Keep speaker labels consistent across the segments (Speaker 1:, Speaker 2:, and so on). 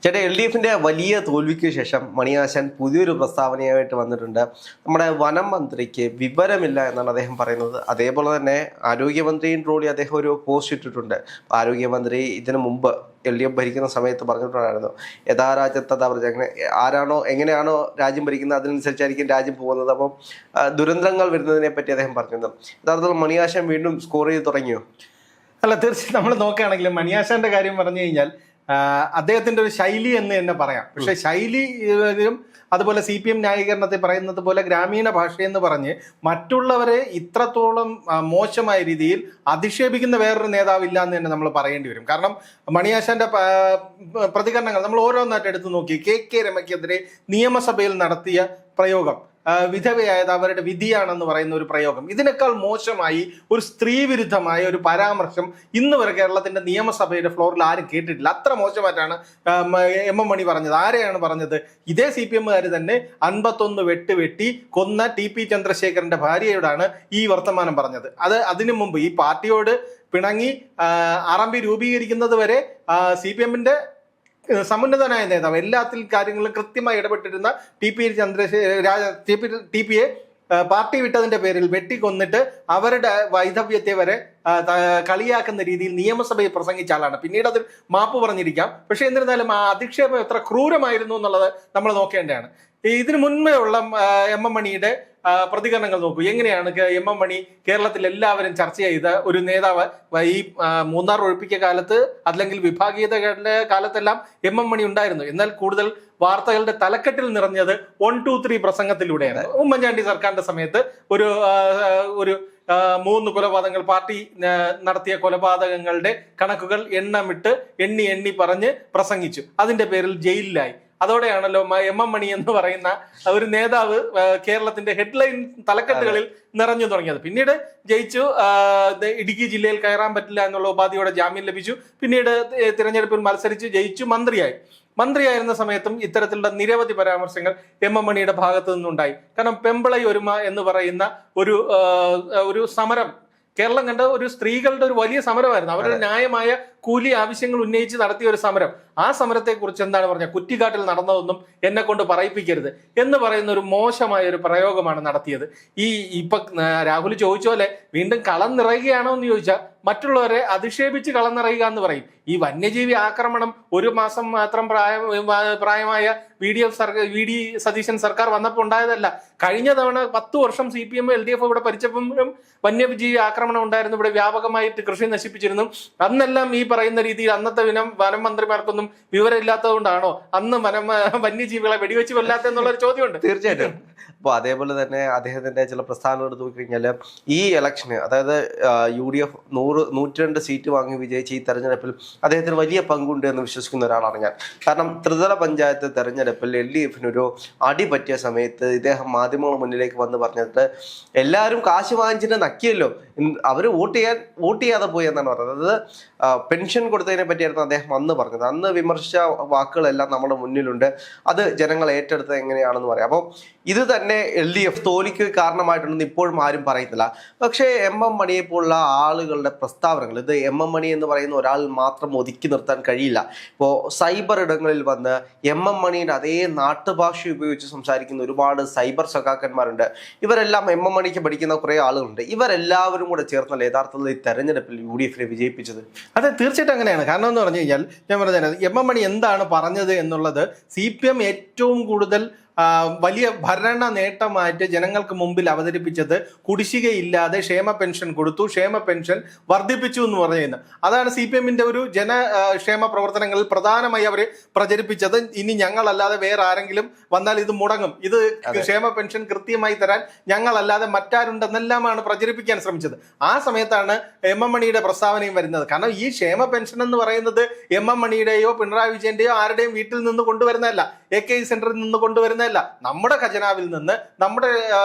Speaker 1: ചേട്ടാ LDFിന്റെ വലിയ തോൽവിക്ക് ശേഷം മണിയാശാൻ പുതിയൊരു പ്രസ്താവനയായിട്ട് വന്നിട്ടുണ്ട്. നമ്മുടെ വനം മന്ത്രിക്ക് വിവരമില്ല എന്നാണ് അദ്ദേഹം പറയുന്നത്. അതേപോലെ തന്നെ ആരോഗ്യമന്ത്രിയും ട്രോളി അദ്ദേഹം ഒരു പോസ്റ്റ് ഇട്ടിട്ടുണ്ട്. ആരോഗ്യമന്ത്രി ഇതിനു മുമ്പ് LDF ഭരിക്കുന്ന സമയത്ത് പറഞ്ഞിട്ടുണ്ടായിരുന്നു, യഥാ രാജ്യത്തതാ പ്രജ, അങ്ങനെ ആരാണോ എങ്ങനെയാണോ രാജ്യം ഭരിക്കുന്നത് അതിനനുസരിച്ചായിരിക്കും രാജ്യം പോകുന്നത്. അപ്പം ദുരന്തങ്ങൾ വരുന്നതിനെ പറ്റി അദ്ദേഹം പറഞ്ഞത്. യഥാർത്ഥത്തിൽ മണിയാശാൻ വീണ്ടും സ്കോർ ചെയ്ത് തുടങ്ങിയോ?
Speaker 2: അല്ല, തീർച്ചയായും നമ്മൾ നോക്കുകയാണെങ്കിൽ മണിയാശാന്റെ കാര്യം പറഞ്ഞു കഴിഞ്ഞാൽ അദ്ദേഹത്തിന്റെ ഒരു ശൈലി എന്ന് തന്നെ പറയാം. പക്ഷെ ശൈലിയും അതുപോലെ CPM ന്യായീകരണത്തിൽ പറയുന്നത് പോലെ ഗ്രാമീണ ഭാഷയെന്ന് പറഞ്ഞ് മറ്റുള്ളവരെ ഇത്രത്തോളം മോശമായ രീതിയിൽ അധിക്ഷേപിക്കുന്ന വേറൊരു നേതാവില്ല എന്ന് തന്നെ നമ്മൾ പറയേണ്ടി വരും. കാരണം മണിയാശാന്റെ പ്രതികരണങ്ങൾ നമ്മൾ ഓരോന്നായിട്ട് എടുത്തു നോക്കി. KK രമയ്ക്കെതിരെ നിയമസഭയിൽ നടത്തിയ പ്രയോഗം, വിധവയായത് അവരുടെ വിധിയാണെന്ന് പറയുന്ന ഒരു പ്രയോഗം, ഇതിനേക്കാൾ മോശമായി ഒരു സ്ത്രീ വിരുദ്ധമായ ഒരു പരാമർശം ഇന്ന് വരെ കേരളത്തിന്റെ നിയമസഭയുടെ ഫ്ലോറിൽ ആരും കേട്ടിട്ടില്ല. അത്ര മോശമായിട്ടാണ് MM മണി പറഞ്ഞത്. ആരെയാണ് പറഞ്ഞത്? ഇതേ CPM-കാർ തന്നെ 51 വെട്ടി കൊന്ന TP ചന്ദ്രശേഖരന്റെ ഭാര്യയോടാണ് ഈ വർത്തമാനം പറഞ്ഞത്. അതിനു മുമ്പ് ഈ പാർട്ടിയോട് പിണങ്ങി RMP രൂപീകരിക്കുന്നത് വരെ CPM-ന്റെ സമുന്നതനായ നേതാവ്, എല്ലാത്തിൽ കാര്യങ്ങളും കൃത്യമായി ഇടപെട്ടിരുന്ന TP-യെ പാർട്ടി വിട്ടതിന്റെ പേരിൽ വെട്ടിക്കൊന്നിട്ട് അവരുടെ വൈധവ്യത്തെ വരെ കളിയാക്കുന്ന രീതിയിൽ നിയമസഭയിൽ പ്രസംഗിച്ച ആളാണ്. പിന്നീട് അതിൽ മാപ്പ് പറഞ്ഞിരിക്കാം. പക്ഷെ എന്നിരുന്നാലും ആ അധിക്ഷേപം എത്ര ക്രൂരമായിരുന്നു എന്നുള്ളത് നമ്മൾ നോക്കേണ്ടതാണ്. ഇതിനു മുൻപേ ഉള്ള MM മണിയുടെ പ്രതികരണങ്ങൾ നോക്കൂ. എങ്ങനെയാണ് MM മണി കേരളത്തിൽ എല്ലാവരും ചർച്ച ചെയ്ത ഒരു നേതാവ്. ഈ മൂന്നാർ ഒഴിപ്പിക്ക കാലത്ത് അല്ലെങ്കിൽ വിഭാഗീയതകളുടെ കാലത്തെല്ലാം MM മണി ഉണ്ടായിരുന്നു. എന്നാൽ കൂടുതൽ വാർത്തകളുടെ തലക്കെട്ടിൽ നിറഞ്ഞത് 1, 2, 3 പ്രസംഗത്തിലൂടെയാണ്. ഉമ്മൻചാണ്ടി സർക്കാരിന്റെ സമയത്ത് ഒരു 3 കൊലപാതകങ്ങൾ, പാർട്ടി നടത്തിയ കൊലപാതകങ്ങളുടെ കണക്കുകൾ എണ്ണി പറഞ്ഞ് പ്രസംഗിച്ചു. അതിന്റെ പേരിൽ ജയിലിലായി. അതോടെയാണല്ലോ MM മണി എന്ന് പറയുന്ന ഒരു നേതാവ് കേരളത്തിന്റെ ഹെഡ്ലൈൻ തലക്കെട്ടുകളിൽ നിറഞ്ഞു തുടങ്ങിയത്. പിന്നീട് ജയിച്ചു, ഇടുക്കി ജില്ലയിൽ കയറാൻ പറ്റില്ല എന്നുള്ള ഉപാധിയോടെ ജാമ്യം ലഭിച്ചു. പിന്നീട് തിരഞ്ഞെടുപ്പിൽ മത്സരിച്ച് ജയിച്ചു, മന്ത്രിയായിരുന്ന സമയത്തും ഇത്തരത്തിലുള്ള നിരവധി പരാമർശങ്ങൾ MM മണിയുടെ ഭാഗത്തു നിന്നുണ്ടായി. കാരണം പെമ്പിളൈ ഒരുമ എന്ന് പറയുന്ന ഒരു സമരം കേരളം കണ്ട ഒരു സ്ത്രീകളുടെ ഒരു വലിയ സമരമായിരുന്നു. അവരുടെ ന്യായമായ കൂലി ആവശ്യങ്ങൾ ഉന്നയിച്ച് നടത്തിയ ഒരു സമരം. ആ സമരത്തെ കുറിച്ച് എന്താണ് പറഞ്ഞത്? കുറ്റിക്കാട്ടിൽ നടന്നതൊന്നും എന്നെ കൊണ്ട് പറയിപ്പിക്കരുത് എന്ന് പറയുന്ന ഒരു മോശമായ ഒരു പ്രയോഗമാണ് നടത്തിയത്. ഇപ്പൊ രാഹുൽ ചോദിച്ച പോലെ വീണ്ടും കളം നിറയുകയാണോ എന്ന് ചോദിച്ചാൽ മറ്റുള്ളവരെ അധിക്ഷേപിച്ച് കളം നിറയുക എന്ന് പറയും. ഈ വന്യജീവി ആക്രമണം 1 മാസം മാത്രം പ്രായമായ VD സതീശൻ സർക്കാർ വന്നപ്പോൾ ഉണ്ടായതല്ല. കഴിഞ്ഞ തവണ 10 വർഷം CPM LDF ഇവിടെ ഭരിച്ചപ്പോഴും വന്യജീവി ആക്രമണം ഉണ്ടായിരുന്നു. ഇവിടെ വ്യാപകമായിട്ട് കൃഷി നശിപ്പിച്ചിരുന്നു. അന്നെല്ലാം ഈ പറയുന്ന രീതിയിൽ അന്നത്തെ വനം മന്ത്രിമാർക്കൊന്നും വിവരമില്ലാത്തത് കൊണ്ടാണോ അന്ന് വന്യജീവികളെ വെടിവെച്ച് കൊല്ലാത്തെന്നുള്ളൊരു ചോദ്യമുണ്ട്.
Speaker 1: തീർച്ചയായിട്ടും. അപ്പോൾ അതേപോലെ തന്നെ അദ്ദേഹത്തിന്റെ ചില പ്രസ്ഥാനങ്ങൾ എടുത്തു നോക്കിക്കഴിഞ്ഞാൽ ഈ ഇലക്ഷന്, അതായത് UDF 102 സീറ്റ് വാങ്ങി വിജയിച്ച ഈ തെരഞ്ഞെടുപ്പിൽ അദ്ദേഹത്തിന് വലിയ പങ്കുണ്ട് എന്ന് വിശ്വസിക്കുന്ന ഒരാളാണ് ഞാൻ. കാരണം ത്രിതല പഞ്ചായത്ത് തെരഞ്ഞെടുപ്പിൽ LDFിനൊരു അടി പറ്റിയ സമയത്ത് ഇദ്ദേഹം മാധ്യമങ്ങൾ മുന്നിലേക്ക് വന്ന് പറഞ്ഞിട്ട് എല്ലാവരും കാശ് വാങ്ങിച്ചിട്ട് നക്കിയല്ലോ, അവർ വോട്ട് ചെയ്യാതെ പോയി എന്നാണ് പറഞ്ഞത്. അതായത് പെൻഷൻ കൊടുത്തതിനെ പറ്റിയായിരുന്നു അദ്ദേഹം അന്ന് പറഞ്ഞത്. അന്ന് വിമർശിച്ച വാക്കുകളെല്ലാം നമ്മുടെ മുന്നിലുണ്ട്. അത് ജനങ്ങൾ ഏറ്റെടുത്തത് എങ്ങനെയാണെന്ന് പറയാം. അപ്പം ഇത് തന്നെ LDF തോൽവിക്ക് കാരണമായിട്ടുണ്ടെന്ന് ഇപ്പോഴും ആരും പറയുന്നില്ല. പക്ഷേ MM മണിയെ പോലുള്ള ആളുകളുടെ പ്രസ്താവനകൾ, ഇത് MM മണി എന്ന് പറയുന്ന ഒരാൾ മാത്രം ഒതുക്കി നിർത്താൻ കഴിയില്ല. ഇപ്പോൾ സൈബർ ഇടങ്ങളിൽ വന്ന് MM മണിയുടെ അതേ നാട്ടുഭാഷ ഉപയോഗിച്ച് സംസാരിക്കുന്ന ഒരുപാട് സൈബർ സഖാക്കന്മാരുണ്ട്. ഇവരെല്ലാം MM മണിക്ക് പഠിക്കുന്ന കുറേ ആളുകളുണ്ട്. ഇവരെല്ലാവരും കൂടെ ചേർന്നല്ല യഥാർത്ഥത്തിൽ ഈ തെരഞ്ഞെടുപ്പിൽ UDFനെ വിജയിപ്പിച്ചത്.
Speaker 2: അതെ, തീർച്ചയായിട്ടും അങ്ങനെയാണ്. കാരണം എന്ന് പറഞ്ഞു കഴിഞ്ഞാൽ ഞാൻ പറഞ്ഞത് MM മണി എന്താണ് പറഞ്ഞത് എന്നുള്ളത് CPM ഏറ്റവും കൂടുതൽ വലിയ ഭരണ നേട്ടമായിട്ട് ജനങ്ങൾക്ക് മുമ്പിൽ അവതരിപ്പിച്ചത് കുടിശ്ശികയില്ലാതെ ക്ഷേമ പെൻഷൻ കൊടുത്തു, ക്ഷേമ പെൻഷൻ വർദ്ധിപ്പിച്ചു എന്ന് പറയുന്നത്. അതാണ് CPM-ന്റെ ഒരു ജനക്ഷേമ പ്രവർത്തനങ്ങളിൽ പ്രധാനമായി അവർ പ്രചരിപ്പിച്ചത്. ഇനി ഞങ്ങളല്ലാതെ വേറെ ആരെങ്കിലും വന്നാൽ ഇത് മുടങ്ങും, ഇത് ക്ഷേമ പെൻഷൻ കൃത്യമായി തരാൻ ഞങ്ങളല്ലാതെ മറ്റാരുണ്ടെന്നെല്ലാമാണ് പ്രചരിപ്പിക്കാൻ ശ്രമിച്ചത്. ആ സമയത്താണ് MM മണിയുടെ പ്രസ്താവനയും വരുന്നത്. കാരണം ഈ ക്ഷേമ പെൻഷൻ എന്ന് പറയുന്നത് MM മണിയുടെയോ പിണറായി വിജയന്റെയോ ആരുടെയും വീട്ടിൽ നിന്ന് കൊണ്ടുവരുന്നതല്ല, AKI സെന്ററിൽ നിന്ന് കൊണ്ടുവരുന്ന നമ്മുടെ ഖജനാവിൽ നിന്ന്, നമ്മുടെ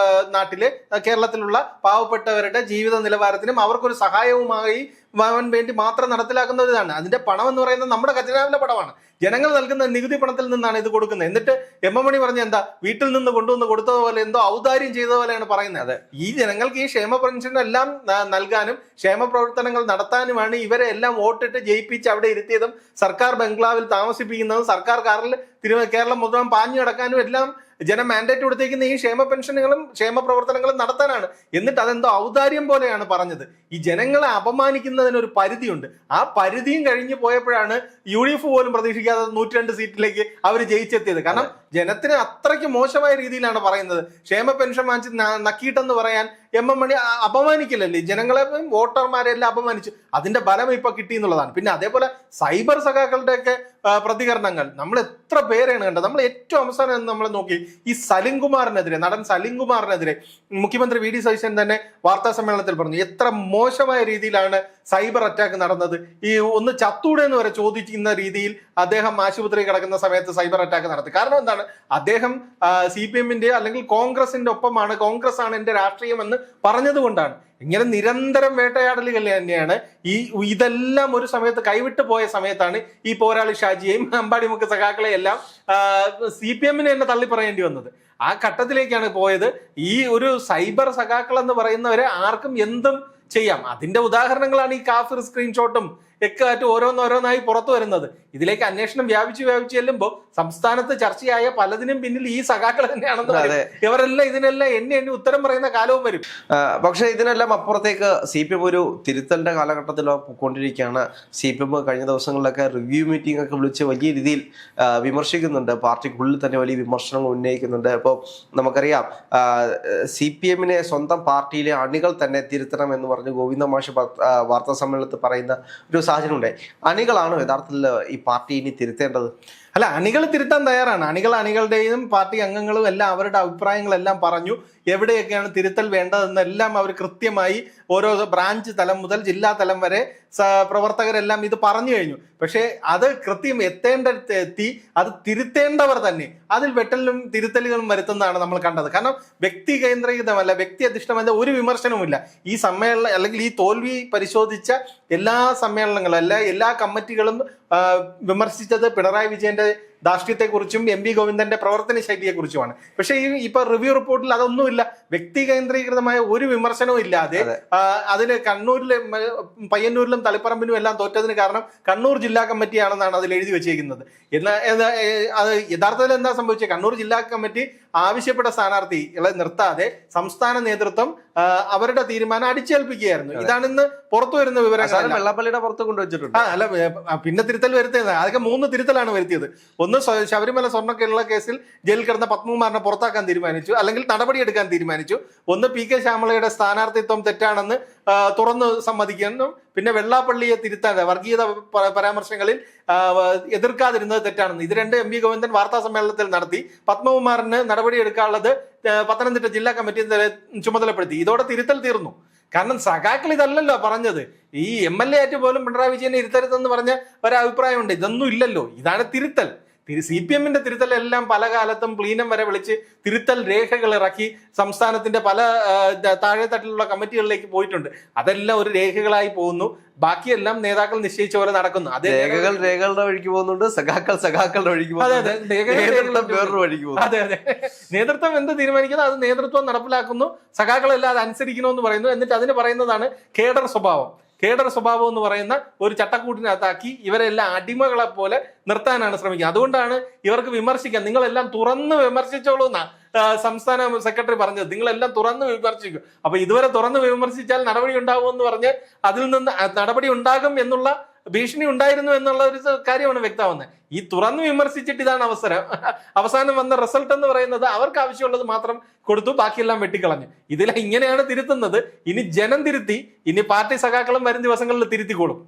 Speaker 2: നാട്ടിലെ കേരളത്തിലുള്ള പാവപ്പെട്ടവരുടെ ജീവിത നിലവാരത്തിനും അവർക്കൊരു സഹായവുമായി വേണ്ടി മാത്രം നടപ്പിലാക്കുന്ന ഒരു ഇതാണ്. അതിന്റെ പണം എന്ന് പറയുന്നത് നമ്മുടെ ഖജനാവിലെ പണമാണ്. ജനങ്ങൾ നൽകുന്ന നികുതി പണത്തിൽ നിന്നാണ് ഇത് കൊടുക്കുന്നത്. എന്നിട്ട് എം എം മണി പറഞ്ഞ എന്താ, വീട്ടിൽ നിന്ന് കൊണ്ടുവന്ന് കൊടുത്തതുപോലെ എന്തോ ഔദാര്യം ചെയ്ത പോലെയാണ് പറയുന്നത്. ഈ ജനങ്ങൾക്ക് ഈ ക്ഷേമ പെൻഷൻ എല്ലാം നൽകാനും ക്ഷേമ പ്രവർത്തനങ്ങൾ നടത്താനുമാണ് ഇവരെ എല്ലാം വോട്ടിട്ട് ജയിപ്പിച്ച് അവിടെ ഇരുത്തിയതും സർക്കാർ ബംഗ്ലാവിൽ താമസിപ്പിക്കുന്നതും സർക്കാർ കാറിൽ കേരളം മുഴുവൻ പാഞ്ഞു കിടക്കാനും എല്ലാം ജനം മാൻഡേറ്റ് കൊടുത്തേക്കുന്ന ഈ ക്ഷേമ പെൻഷനുകളും ക്ഷേമ പ്രവർത്തനങ്ങളും നടത്താനാണ്. എന്നിട്ട് അതെന്തോ ഔദാര്യം പോലെയാണ് പറഞ്ഞത്. ഈ ജനങ്ങളെ അപമാനിക്കുന്നതിനൊരു പരിധിയുണ്ട്. ആ പരിധിയും കഴിഞ്ഞു പോയപ്പോഴാണ് UDF പോലും പ്രതീക്ഷിക്കാതെ 102 സീറ്റിലേക്ക് അവർ ജയിച്ചെത്തിയത്. കാരണം ജനത്തിന് അത്രയ്ക്ക് മോശമായ രീതിയിലാണ് പറയുന്നത്. ക്ഷേമ പെൻഷൻ വാങ്ങിച്ച് നക്കിയിട്ടെന്ന് പറയാൻ എം എം മണി അപമാനിക്കില്ലല്ലേ, ജനങ്ങളെ വോട്ടർമാരെല്ലാം അപമാനിച്ചു. അതിന്റെ ബലം ഇപ്പൊ കിട്ടി എന്നുള്ളതാണ്. പിന്നെ അതേപോലെ സൈബർ സഖാക്കളുടെയൊക്കെ പ്രതികരണങ്ങൾ നമ്മൾ എത്ര പേരാണ് കണ്ടത്. നമ്മൾ ഏറ്റവും അവസാനം നമ്മൾ നോക്കി ഈ സലിംകുമാറിനെതിരെ, നടൻ സലിംകുമാറിനെതിരെ മുഖ്യമന്ത്രി VD സതീശൻ തന്നെ വാർത്താ സമ്മേളനത്തിൽ പറഞ്ഞു എത്ര മോശമായ രീതിയിലാണ് സൈബർ അറ്റാക്ക് നടന്നത്. ഈ ഒന്ന് ചത്തൂടെ എന്ന് വരെ ചോദിക്കുന്ന രീതിയിൽ അദ്ദേഹം ആശുപത്രി കിടക്കുന്ന സമയത്ത് സൈബർ അറ്റാക്ക് നടത്തി. കാരണം എന്താണ്, അദ്ദേഹം CPM-ന്റെ അല്ലെങ്കിൽ കോൺഗ്രസിന്റെ ഒപ്പമാണ്, കോൺഗ്രസ് ആണ് എന്റെ രാഷ്ട്രീയം എന്ന് പറഞ്ഞതുകൊണ്ടാണ്. ഇങ്ങനെ നിരന്തരം വേട്ടയാടലുകൾ തന്നെയാണ്. ഇതെല്ലാം ഒരു സമയത്ത് കൈവിട്ടു പോയ സമയത്താണ് ഈ പോരാളി ഷാജിയെയും അമ്പാടിമുക്ക് സഖാക്കളെയും എല്ലാം CPM-നെ തന്നെ തള്ളി പറയേണ്ടി വന്നത്. ആ ഘട്ടത്തിലേക്കാണ് പോയത്. ഈ ഒരു സൈബർ സഖാക്കൾ എന്ന് പറയുന്നവരെ ആർക്കും എന്തും ചെയ്യാം. അതിന്റെ ഉദാഹരണങ്ങളാണ് ഈ കാഫിർ സ്ക്രീൻഷോട്ടും ഒക്കെ ആയിട്ട് ഓരോന്നോരോന്നായി പുറത്തു വരുന്നത്. ഇതിലേക്ക് അന്വേഷണം വ്യാപിച്ചു ചെല്ലുമ്പോൾ സംസ്ഥാനത്ത് ചർച്ചയായ പലതിനും പിന്നിൽ ഈ സഖാക്കൾ തന്നെയാണെന്ന് പറയും. ഇവരെല്ലാം ഇതിനെല്ലാം എണ്ണി ഉത്തരം പറയുന്ന കാലവും വരും.
Speaker 1: പക്ഷെ ഇതിനെല്ലാം അപ്പുറത്തേക്ക് CPM ഒരു തിരുത്തലിന്റെ കാലഘട്ടത്തിൽ പോയിക്കൊണ്ടിരിക്കുകയാണ്. CPM കഴിഞ്ഞ ദിവസങ്ങളിലൊക്കെ റിവ്യൂ മീറ്റിംഗ് ഒക്കെ വിളിച്ച് വലിയ രീതിയിൽ വിമർശിക്കുന്നുണ്ട്. പാർട്ടിക്കുള്ളിൽ തന്നെ വലിയ വിമർശനങ്ങൾ ഉന്നയിക്കുന്നുണ്ട്. ഇപ്പോൾ നമുക്കറിയാം CPM-നെ സ്വന്തം പാർട്ടിയിലെ അണികൾ തന്നെ തിരുത്തണം എന്ന് പറഞ്ഞ് ഗോവിന്ദ മാഷ് വാർത്താ സമ്മേളനത്തിൽ പറയുന്ന ഒരു സാഹചര്യം ഉണ്ടായി. അണികളാണോ യഥാർത്ഥത്തിൽ ഈ പാർട്ടി ഇനി തിരുത്തേണ്ടത്?
Speaker 2: അല്ല, അണികൾ തിരുത്താൻ തയ്യാറാണ്. അണികളുടെയും പാർട്ടി അംഗങ്ങളും എല്ലാം അവരുടെ അഭിപ്രായങ്ങളെല്ലാം പറഞ്ഞു. എവിടെയൊക്കെയാണ് തിരുത്തൽ വേണ്ടതെന്നെല്ലാം അവർ കൃത്യമായി ഓരോ ബ്രാഞ്ച് തലം മുതൽ ജില്ലാ തലം വരെ പ്രവർത്തകരെല്ലാം ഇത് പറഞ്ഞു കഴിഞ്ഞു. പക്ഷേ അത് കൃത്യം എത്തേണ്ടടുത്ത് എത്തി അത് തിരുത്തേണ്ടവർ തന്നെ അതിൽ വെട്ടലും തിരുത്തലുകളും വരുത്തുന്നതാണ് നമ്മൾ കണ്ടത്. കാരണം വ്യക്തി കേന്ദ്രീകൃതമല്ല, വ്യക്തി അധിഷ്ഠമല്ല, ഒരു വിമർശനവുമില്ല. ഈ സമ്മേളനം അല്ലെങ്കിൽ ഈ തോൽവി പരിശോധിച്ച എല്ലാ സമ്മേളനങ്ങളും എല്ലാ കമ്മിറ്റികളും വിമർശിച്ചത് പിണറായി വിജയന്റെ ധാർഷ്ട്യത്തെക്കുറിച്ചും MV ഗോവിന്ദന്റെ പ്രവർത്തന ശൈലിയെക്കുറിച്ചുമാണ്. പക്ഷേ ഇപ്പൊ റിവ്യൂ റിപ്പോർട്ടിൽ അതൊന്നുമില്ല. വ്യക്തി കേന്ദ്രീകൃതമായ ഒരു വിമർശനവും ഇല്ലാതെ അതിന് കണ്ണൂരിലും പയ്യന്നൂരിലും തളിപ്പറമ്പിലും എല്ലാം തോറ്റതിന് കാരണം കണ്ണൂർ ജില്ലാ കമ്മിറ്റിയാണെന്നാണ് അതിൽ എഴുതി വെച്ചേക്കുന്നത്. അത് യഥാർത്ഥത്തിൽ എന്താ സംഭവിച്ചത്, കണ്ണൂർ ജില്ലാ കമ്മിറ്റി ആവശ്യപ്പെട്ട സ്ഥാനാർത്ഥികളെ നിർത്താതെ സംസ്ഥാന നേതൃത്വം അവരുടെ തീരുമാനം അടിച്ചേൽപ്പിക്കുകയായിരുന്നു. ഇതാണ് ഇന്ന് പുറത്തു വരുന്ന വിവരങ്ങൾ.
Speaker 1: വെള്ളാപ്പള്ളിയുടെ പുറത്ത് കൊണ്ടുവച്ചിട്ടുണ്ട്.
Speaker 2: അല്ല, പിന്നെ തിരുത്തൽ വരുത്തിയത് അതൊക്കെ 3 തിരുത്തലാണ് വരുത്തിയത്. ഒന്ന്, ശബരിമല സ്വർണ്ണക്കെള്ള കേസിൽ ജയിലിൽ കിടന്ന പത്മകുമാറിനെ പുറത്താക്കാൻ തീരുമാനിച്ചു, അല്ലെങ്കിൽ നടപടിയെടുക്കാൻ തീരുമാനിച്ചു. ഒന്ന്, PK ശ്യാമളയുടെ സ്ഥാനാർത്ഥിത്വം തെറ്റാണെന്ന് തുറന്നു സമ്മതിക്കുന്നു. പിന്നെ വെള്ളാപ്പള്ളിയെ തിരുത്താൻ വർഗീയത പരാമർശങ്ങളിൽ എതിർക്കാതിരുന്നത് തെറ്റാണെന്ന്. ഇത് 2 MV ഗോവിന്ദൻ വാർത്താ സമ്മേളനത്തിൽ നടത്തി. പത്മകുമാറിന് നടപടിയെടുക്കാനുള്ളത് പത്തനംതിട്ട ജില്ലാ കമ്മിറ്റി ചുമതലപ്പെടുത്തി. ഇതോടെ തിരുത്തൽ തീർന്നു. കാരണം സഖാക്കൾ ഇതല്ലല്ലോ പറഞ്ഞത്. ഈ MLA ആയിട്ട് പോലും പിണറായി വിജയനെ ഇരുത്തരുതെന്ന് പറഞ്ഞ ഒരഭിപ്രായമുണ്ട്. ഇതൊന്നും ഇല്ലല്ലോ. ഇതാണ് തിരുത്തൽ. CPM-ന്റെ തിരുത്തലെല്ലാം പല കാലത്തും പ്ലീനം വരെ വിളിച്ച് തിരുത്തൽ രേഖകൾ ഇറക്കി സംസ്ഥാനത്തിന്റെ പല താഴെത്തട്ടിലുള്ള കമ്മിറ്റികളിലേക്ക് പോയിട്ടുണ്ട്. അതെല്ലാം ഒരു രേഖകളായി പോകുന്നു. ബാക്കിയെല്ലാം നേതാക്കൾ നിശ്ചയിച്ച പോലെ നടക്കുന്നു. അത്
Speaker 1: രേഖകളുടെ വഴിക്ക് പോകുന്നുണ്ട്, സഖാക്കളുടെ വഴിക്ക് പോകുന്നു.
Speaker 2: അതെ, നേതൃത്വം എന്ത് തീരുമാനിക്കുന്നു അത് നേതൃത്വം നടപ്പിലാക്കുന്നു. സഖാക്കളെല്ലാം അത് അനുസരിക്കണമെന്ന് പറയുന്നു. എന്നിട്ട് അതിന് പറയുന്നതാണ് കേഡർ സ്വഭാവം. കേഡർ സ്വഭാവം എന്ന് പറയുന്ന ഒരു ചട്ടക്കൂട്ടിനകത്താക്കി ഇവരെല്ലാം അടിമകളെ പോലെ നിർത്താനാണ് ശ്രമിക്കുന്നത്. അതുകൊണ്ടാണ് ഇവർക്ക് വിമർശിക്കാൻ, നിങ്ങളെല്ലാം തുറന്ന് വിമർശിച്ചോളൂ എന്നാ സംസ്ഥാന സെക്രട്ടറി പറഞ്ഞത്. നിങ്ങളെല്ലാം തുറന്ന് വിമർശിക്കും. അപ്പൊ ഇതുവരെ തുറന്ന് വിമർശിച്ചാൽ നടപടി ഉണ്ടാകുമെന്ന് പറഞ്ഞ് അതിൽ നിന്ന് നടപടി ഉണ്ടാകും എന്നുള്ള ഭീഷണി ഉണ്ടായിരുന്നു എന്നുള്ള ഒരു കാര്യമാണ് വ്യക്തമാവുന്നത്. ഈ തുറന്ന് വിമർശിച്ചിട്ട് ഇതാണ് അവസാനം വന്ന റിസൾട്ട് എന്ന് പറയുന്നത് അവർക്ക് ആവശ്യമുള്ളത് മാത്രം കൊടുത്തു, ബാക്കിയെല്ലാം വെട്ടിക്കളഞ്ഞു. ഇങ്ങനെയാണ് തിരുത്തുന്നത്. ഇനി ജനം തിരുത്തി, ഇനി പാർട്ടി സഖാക്കളും വരും ദിവസങ്ങളിൽ തിരുത്തിക്കോളും.